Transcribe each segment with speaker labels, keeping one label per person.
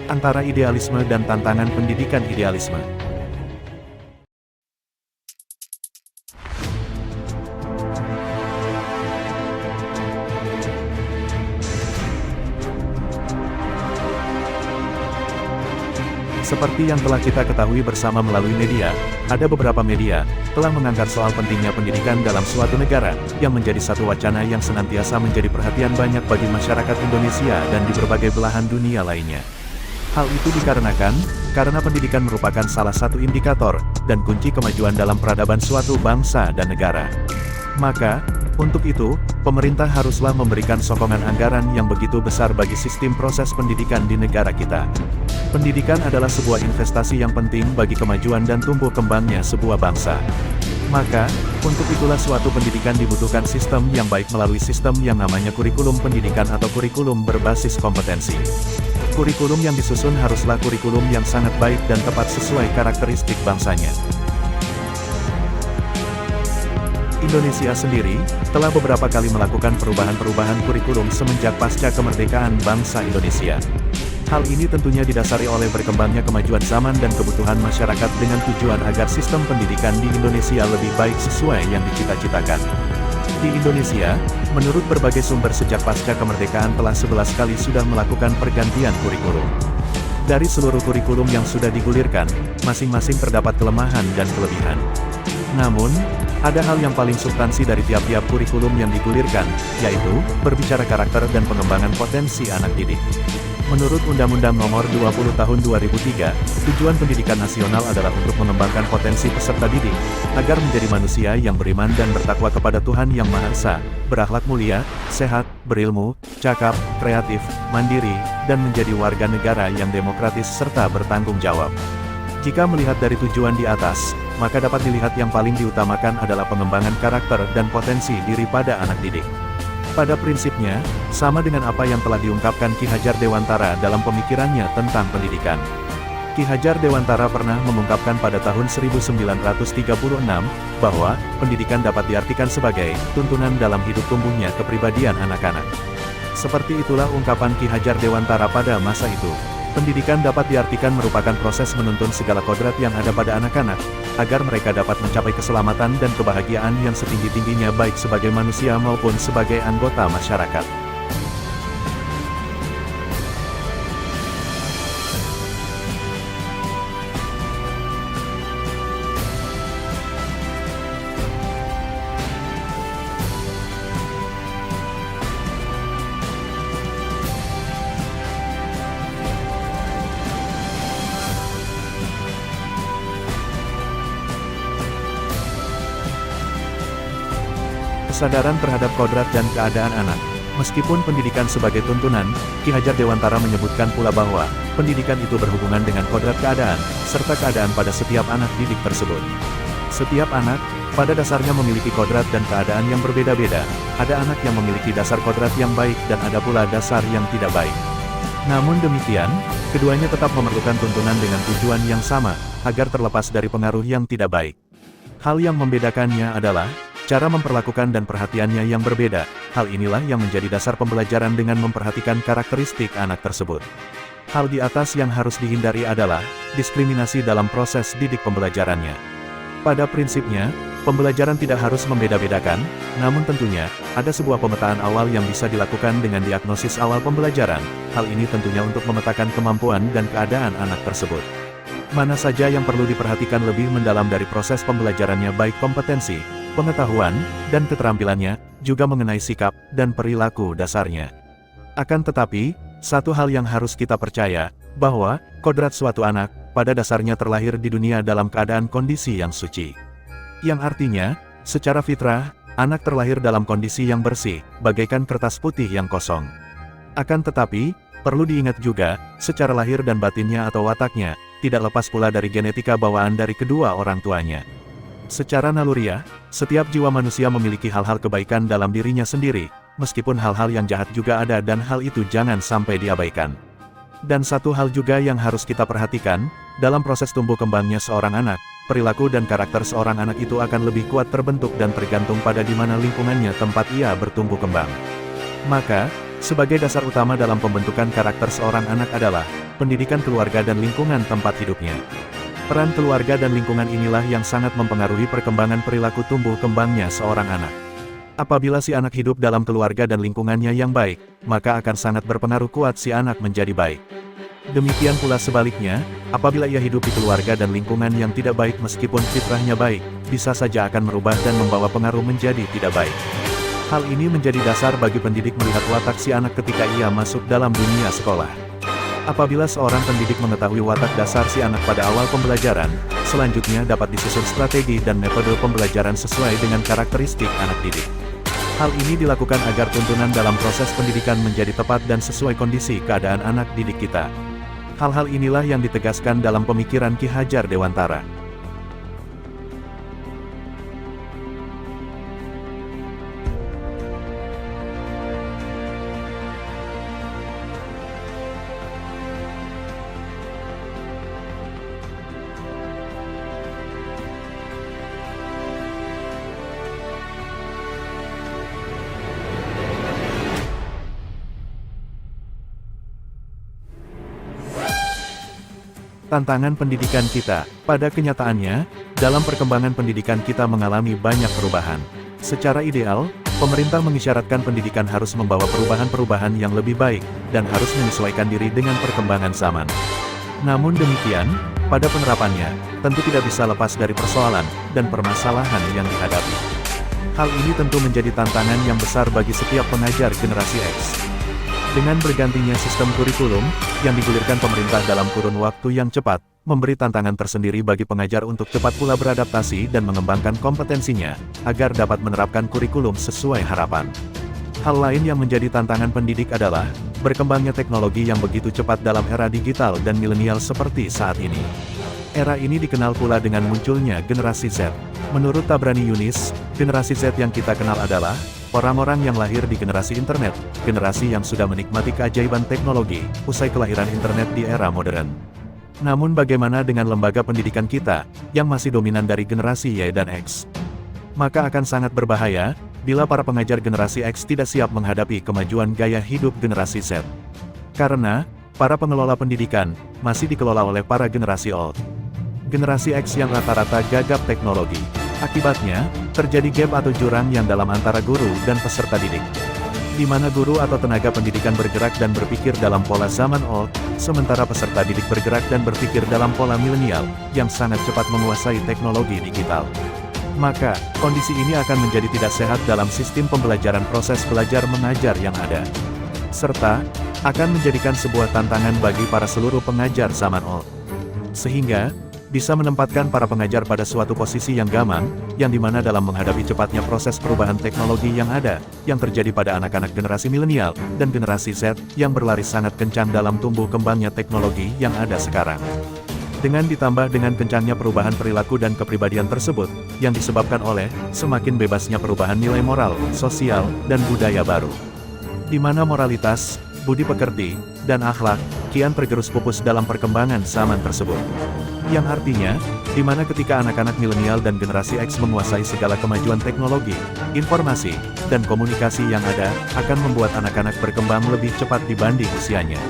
Speaker 1: Antara idealisme dan tantangan pendidikan idealisme. Seperti yang telah kita ketahui bersama melalui media, ada beberapa media telah mengangkat soal pentingnya pendidikan dalam suatu negara, yang menjadi satu wacana yang senantiasa menjadi perhatian banyak bagi masyarakat Indonesia dan di berbagai belahan dunia lainnya. Hal itu dikarenakan, karena pendidikan merupakan salah satu indikator dan kunci kemajuan dalam peradaban suatu bangsa dan negara. Maka, untuk itu, pemerintah haruslah memberikan sokongan anggaran yang begitu besar bagi sistem proses pendidikan di negara kita. Pendidikan adalah sebuah investasi yang penting bagi kemajuan dan tumbuh kembangnya sebuah bangsa. Maka, untuk itulah suatu pendidikan dibutuhkan sistem yang baik melalui sistem yang namanya kurikulum pendidikan atau kurikulum berbasis kompetensi. Kurikulum yang disusun haruslah kurikulum yang sangat baik dan tepat sesuai karakteristik bangsanya. Indonesia sendiri, telah beberapa kali melakukan perubahan-perubahan kurikulum semenjak pasca kemerdekaan bangsa Indonesia. Hal ini tentunya didasari oleh berkembangnya kemajuan zaman dan kebutuhan masyarakat dengan tujuan agar sistem pendidikan di Indonesia lebih baik sesuai yang dicita-citakan. Di Indonesia, menurut berbagai sumber sejak pasca kemerdekaan telah 11 kali sudah melakukan pergantian kurikulum. Dari seluruh kurikulum yang sudah digulirkan, masing-masing terdapat kelemahan dan kelebihan. Namun, ada hal yang paling substansi dari tiap-tiap kurikulum yang digulirkan, yaitu, berbicara karakter dan pengembangan potensi anak didik. Menurut Undang-Undang Nomor 20 Tahun 2003, tujuan pendidikan nasional adalah untuk mengembangkan potensi peserta didik, agar menjadi manusia yang beriman dan bertakwa kepada Tuhan Yang Maha Esa, berakhlak mulia, sehat, berilmu, cakap, kreatif, mandiri, dan menjadi warga negara yang demokratis serta bertanggung jawab. Jika melihat dari tujuan di atas, maka dapat dilihat yang paling diutamakan adalah pengembangan karakter dan potensi diri pada anak didik. Pada prinsipnya, sama dengan apa yang telah diungkapkan Ki Hajar Dewantara dalam pemikirannya tentang pendidikan. Ki Hajar Dewantara pernah mengungkapkan pada tahun 1936, bahwa, pendidikan dapat diartikan sebagai, tuntunan dalam hidup tumbuhnya kepribadian anak-anak. Seperti itulah ungkapan Ki Hajar Dewantara pada masa itu. Pendidikan dapat diartikan merupakan proses menuntun segala kodrat yang ada pada anak-anak, agar mereka dapat mencapai keselamatan dan kebahagiaan yang setinggi-tingginya baik sebagai manusia maupun sebagai anggota masyarakat. Kesadaran terhadap kodrat dan keadaan anak. Meskipun pendidikan sebagai tuntunan, Ki Hajar Dewantara menyebutkan pula bahwa, pendidikan itu berhubungan dengan kodrat keadaan, serta keadaan pada setiap anak didik tersebut. Setiap anak, pada dasarnya memiliki kodrat dan keadaan yang berbeda-beda. Ada anak yang memiliki dasar kodrat yang baik dan ada pula dasar yang tidak baik. Namun demikian, keduanya tetap memerlukan tuntunan dengan tujuan yang sama, agar terlepas dari pengaruh yang tidak baik. Hal yang membedakannya adalah, cara memperlakukan dan perhatiannya yang berbeda. Hal inilah yang menjadi dasar pembelajaran dengan memperhatikan karakteristik anak tersebut. Hal di atas yang harus dihindari adalah, diskriminasi dalam proses didik pembelajarannya. Pada prinsipnya, pembelajaran tidak harus membeda-bedakan, namun tentunya, ada sebuah pemetaan awal yang bisa dilakukan dengan diagnosis awal pembelajaran. Hal ini tentunya untuk memetakan kemampuan dan keadaan anak tersebut. Mana saja yang perlu diperhatikan lebih mendalam dari proses pembelajarannya baik kompetensi, pengetahuan, dan keterampilannya, juga mengenai sikap dan perilaku dasarnya. Akan tetapi, satu hal yang harus kita percaya, bahwa, kodrat suatu anak, pada dasarnya terlahir di dunia dalam keadaan kondisi yang suci. Yang artinya, secara fitrah, anak terlahir dalam kondisi yang bersih, bagaikan kertas putih yang kosong. Akan tetapi, perlu diingat juga, secara lahir dan batinnya atau wataknya, tidak lepas pula dari genetika bawaan dari kedua orang tuanya. Secara naluriah, setiap jiwa manusia memiliki hal-hal kebaikan dalam dirinya sendiri, meskipun hal-hal yang jahat juga ada dan hal itu jangan sampai diabaikan. Dan satu hal juga yang harus kita perhatikan, dalam proses tumbuh kembangnya seorang anak, perilaku dan karakter seorang anak itu akan lebih kuat terbentuk dan tergantung pada di mana lingkungannya tempat ia bertumbuh kembang. Maka, sebagai dasar utama dalam pembentukan karakter seorang anak adalah, pendidikan keluarga dan lingkungan tempat hidupnya. Peran keluarga dan lingkungan inilah yang sangat mempengaruhi perkembangan perilaku tumbuh kembangnya seorang anak. Apabila si anak hidup dalam keluarga dan lingkungannya yang baik, maka akan sangat berpengaruh kuat si anak menjadi baik. Demikian pula sebaliknya, apabila ia hidup di keluarga dan lingkungan yang tidak baik meskipun fitrahnya baik, bisa saja akan merubah dan membawa pengaruh menjadi tidak baik. Hal ini menjadi dasar bagi pendidik melihat watak si anak ketika ia masuk dalam dunia sekolah. Apabila seorang pendidik mengetahui watak dasar si anak pada awal pembelajaran, selanjutnya dapat disusun strategi dan metode pembelajaran sesuai dengan karakteristik anak didik. Hal ini dilakukan agar tuntunan dalam proses pendidikan menjadi tepat dan sesuai kondisi keadaan anak didik kita. Hal-hal inilah yang ditegaskan dalam pemikiran Ki Hajar Dewantara. Tantangan pendidikan kita. Pada kenyataannya, dalam perkembangan pendidikan kita mengalami banyak perubahan. Secara ideal, pemerintah mengisyaratkan pendidikan harus membawa perubahan-perubahan yang lebih baik, dan harus menyesuaikan diri dengan perkembangan zaman. Namun demikian, pada penerapannya, tentu tidak bisa lepas dari persoalan dan permasalahan yang dihadapi. Hal ini tentu menjadi tantangan yang besar bagi setiap pengajar generasi X. Dengan bergantinya sistem kurikulum, yang digulirkan pemerintah dalam kurun waktu yang cepat, memberi tantangan tersendiri bagi pengajar untuk cepat pula beradaptasi dan mengembangkan kompetensinya, agar dapat menerapkan kurikulum sesuai harapan. Hal lain yang menjadi tantangan pendidik adalah, berkembangnya teknologi yang begitu cepat dalam era digital dan milenial seperti saat ini. Era ini dikenal pula dengan munculnya generasi Z. Menurut Tabrani Yunis, generasi Z yang kita kenal adalah orang-orang yang lahir di generasi internet, generasi yang sudah menikmati keajaiban teknologi, usai kelahiran internet di era modern. Namun bagaimana dengan lembaga pendidikan kita, yang masih dominan dari generasi Y dan X? Maka akan sangat berbahaya, bila para pengajar generasi X tidak siap menghadapi kemajuan gaya hidup generasi Z. Karena, para pengelola pendidikan, masih dikelola oleh para generasi old. Generasi X yang rata-rata gagap teknologi. Akibatnya, terjadi gap atau jurang yang dalam antara guru dan peserta didik. Di mana guru atau tenaga pendidikan bergerak dan berpikir dalam pola zaman old, sementara peserta didik bergerak dan berpikir dalam pola milenial, yang sangat cepat menguasai teknologi digital. Maka, kondisi ini akan menjadi tidak sehat dalam sistem pembelajaran proses belajar mengajar yang ada. Serta, akan menjadikan sebuah tantangan bagi para seluruh pengajar zaman old. Sehingga, bisa menempatkan para pengajar pada suatu posisi yang gamang, yang dimana dalam menghadapi cepatnya proses perubahan teknologi yang ada, yang terjadi pada anak-anak generasi milenial, dan generasi Z, yang berlari sangat kencang dalam tumbuh kembangnya teknologi yang ada sekarang. Dengan ditambah dengan kencangnya perubahan perilaku dan kepribadian tersebut, yang disebabkan oleh, semakin bebasnya perubahan nilai moral, sosial, dan budaya baru. Di mana moralitas, budi pekerti, dan akhlak, kian tergerus pupus dalam perkembangan zaman tersebut. Yang artinya, di mana ketika anak-anak milenial dan generasi X menguasai segala kemajuan teknologi, informasi, dan komunikasi yang ada, akan membuat anak-anak berkembang lebih cepat dibanding usianya.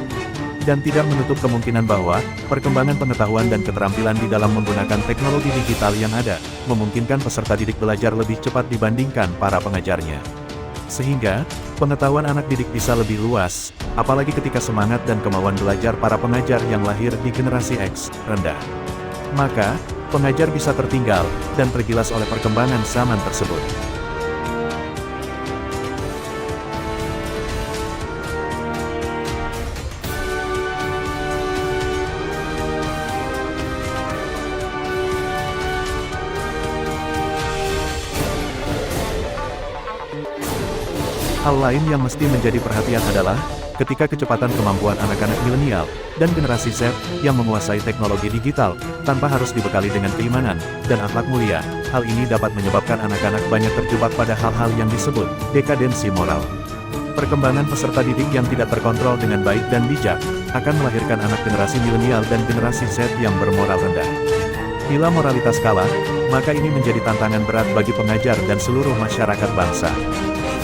Speaker 1: Dan tidak menutup kemungkinan bahwa, perkembangan pengetahuan dan keterampilan di dalam menggunakan teknologi digital yang ada, memungkinkan peserta didik belajar lebih cepat dibandingkan para pengajarnya. Sehingga, pengetahuan anak didik bisa lebih luas, apalagi ketika semangat dan kemauan belajar para pengajar yang lahir di generasi X rendah. Maka, pengajar bisa tertinggal, dan tergilas oleh perkembangan zaman tersebut. Hal lain yang mesti menjadi perhatian adalah, ketika kecepatan kemampuan anak-anak milenial, dan generasi Z, yang menguasai teknologi digital, tanpa harus dibekali dengan keimanan, dan akhlak mulia, hal ini dapat menyebabkan anak-anak banyak terjebak pada hal-hal yang disebut, dekadensi moral. Perkembangan peserta didik yang tidak terkontrol dengan baik dan bijak, akan melahirkan anak generasi milenial dan generasi Z yang bermoral rendah. Bila moralitas kalah, maka ini menjadi tantangan berat bagi pengajar dan seluruh masyarakat bangsa.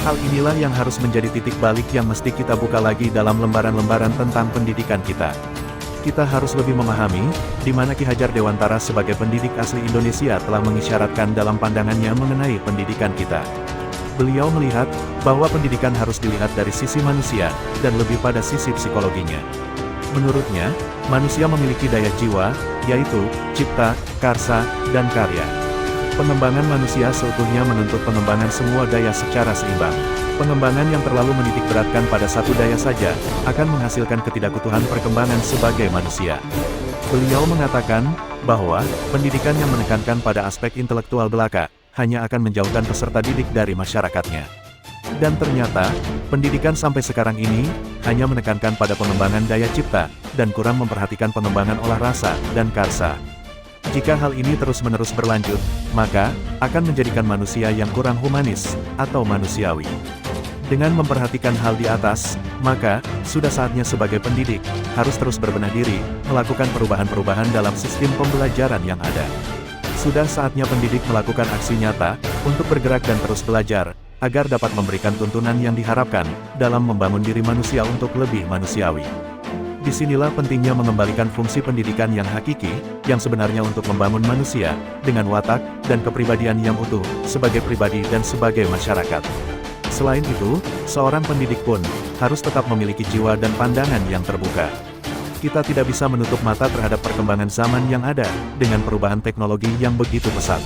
Speaker 1: Hal inilah yang harus menjadi titik balik yang mesti kita buka lagi dalam lembaran-lembaran tentang pendidikan kita. Kita harus lebih memahami, di mana Ki Hajar Dewantara sebagai pendidik asli Indonesia telah mengisyaratkan dalam pandangannya mengenai pendidikan kita. Beliau melihat, bahwa pendidikan harus dilihat dari sisi manusia, dan lebih pada sisi psikologinya. Menurutnya, manusia memiliki daya jiwa, yaitu, cipta, karsa, dan karya. Pengembangan manusia seutuhnya menuntut pengembangan semua daya secara seimbang. Pengembangan yang terlalu menitik beratkan pada satu daya saja, akan menghasilkan ketidakutuhan perkembangan sebagai manusia. Beliau mengatakan, bahwa, pendidikan yang menekankan pada aspek intelektual belaka, hanya akan menjauhkan peserta didik dari masyarakatnya. Dan ternyata, pendidikan sampai sekarang ini, hanya menekankan pada pengembangan daya cipta, dan kurang memperhatikan pengembangan olah rasa, dan karsa. Jika hal ini terus-menerus berlanjut, maka, akan menjadikan manusia yang kurang humanis, atau manusiawi. Dengan memperhatikan hal di atas, maka, sudah saatnya sebagai pendidik, harus terus berbenah diri, melakukan perubahan-perubahan dalam sistem pembelajaran yang ada. Sudah saatnya pendidik melakukan aksi nyata, untuk bergerak dan terus belajar, agar dapat memberikan tuntunan yang diharapkan, dalam membangun diri manusia untuk lebih manusiawi. Disinilah pentingnya mengembalikan fungsi pendidikan yang hakiki, yang sebenarnya untuk membangun manusia, dengan watak, dan kepribadian yang utuh, sebagai pribadi dan sebagai masyarakat. Selain itu, seorang pendidik pun, harus tetap memiliki jiwa dan pandangan yang terbuka. Kita tidak bisa menutup mata terhadap perkembangan zaman yang ada, dengan perubahan teknologi yang begitu pesat.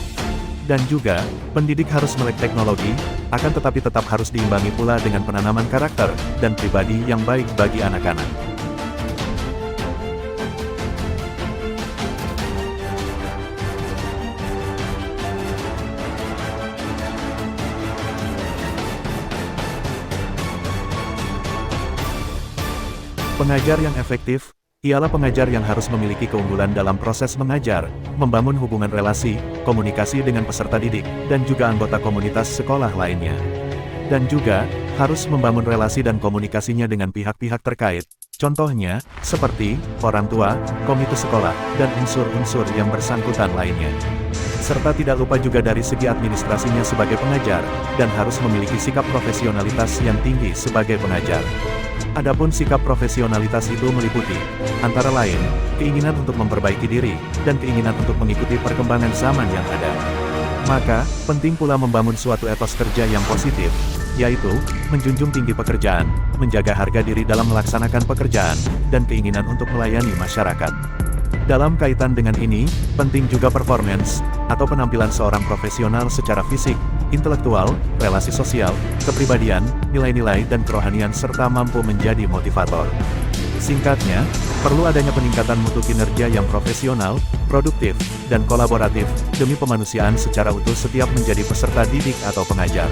Speaker 1: Dan juga, pendidik harus melek teknologi, akan tetapi tetap harus diimbangi pula dengan penanaman karakter, dan pribadi yang baik bagi anak-anak. Pengajar yang efektif, ialah pengajar yang harus memiliki keunggulan dalam proses mengajar, membangun hubungan relasi, komunikasi dengan peserta didik, dan juga anggota komunitas sekolah lainnya. Dan juga, harus membangun relasi dan komunikasinya dengan pihak-pihak terkait, contohnya, seperti, orang tua, komite sekolah, dan unsur-unsur yang bersangkutan lainnya. Serta tidak lupa juga dari segi administrasinya sebagai pengajar, dan harus memiliki sikap profesionalitas yang tinggi sebagai pengajar. Adapun sikap profesionalitas itu meliputi, antara lain, keinginan untuk memperbaiki diri, dan keinginan untuk mengikuti perkembangan zaman yang ada. Maka, penting pula membangun suatu etos kerja yang positif, yaitu, menjunjung tinggi pekerjaan, menjaga harga diri dalam melaksanakan pekerjaan, dan keinginan untuk melayani masyarakat. Dalam kaitan dengan ini, penting juga performance, atau penampilan seorang profesional secara fisik, intelektual, relasi sosial, kepribadian, nilai-nilai dan kerohanian serta mampu menjadi motivator. Singkatnya, perlu adanya peningkatan mutu kinerja yang profesional, produktif, dan kolaboratif, demi pemanusiaan secara utuh setiap menjadi peserta didik atau pengajar.